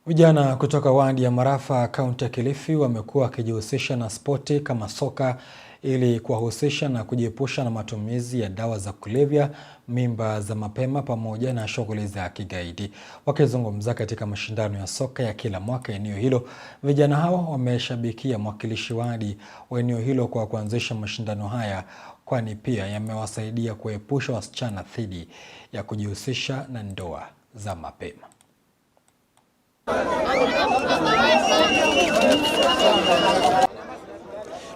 Vijana kutoka wadi ya Marafa, kaunti ya Kilifi wamekuwa wakijihusisha na spoti kama soka ili kuwahusisha na kujiepusha na matumizi ya dawa za kulevya, mimba za mapema pamoja na shughuli za kigaidi. Wakizungumza katika mashindano ya soka ya kila mwaka eneo hilo, vijana hao wameshabikia mwakilishi wadi wa eneo hilo kwa kuanzisha mashindano haya, kwani pia yamewasaidia kuepusha wasichana dhidi ya kujihusisha na ndoa za mapema.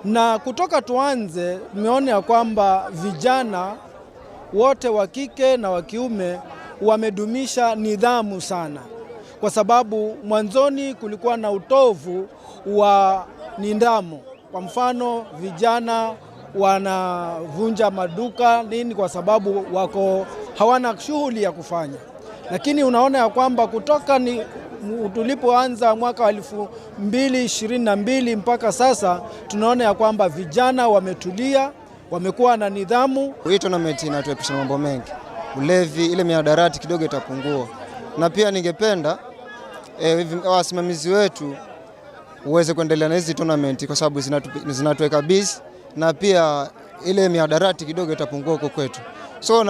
Na kutoka tuanze, tumeona ya kwamba vijana wote wa kike na wa kiume wamedumisha nidhamu sana, kwa sababu mwanzoni kulikuwa na utovu wa nidhamu. Kwa mfano, vijana wanavunja maduka nini kwa sababu hawana shughuli ya kufanya. Lakini unaona ya kwamba kutoka tulipoanza mwaka wa 2022 mpaka sasa, tunaona ya kwamba vijana wametulia, wamekuwa na nidhamu. Hii tournament inatuepusha mambo mengi, ulevi, ile mihadarati kidogo itapungua. Na pia ningependa wasimamizi wetu uweze kuendelea na hizi tournament kwa sababu zinatuweka busy, na pia ile mihadarati kidogo itapungua huko kwetu. So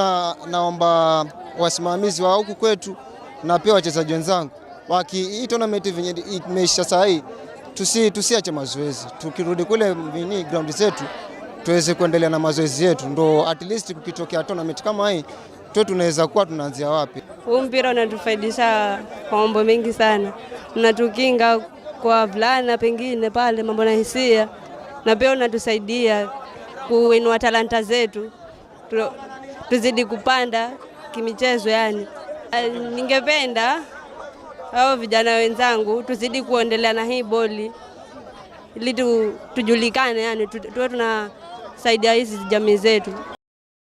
naomba wasimamizi wa huku kwetu na pia wachezaji wenzangu, hii tournament imeisha saa hii, tusiache mazoezi. Tukirudi kule ground zetu tuweze kuendelea na mazoezi yetu, ndo at least kukitokea tournament kama hii tunaweza kuwa tunaanzia wapi. Huu mpira unatufaidisha kwa mambo mengi sana, unatukinga kwa vulana pengine pale mambo na hisia, na pia unatusaidia kuinua talanta zetu tuzidi kupanda kimichezo. Yani ningependa hao vijana wenzangu tuzidi kuendelea na hii boli ili tujulikane, yani tuwe tunasaidia hizi jamii zetu.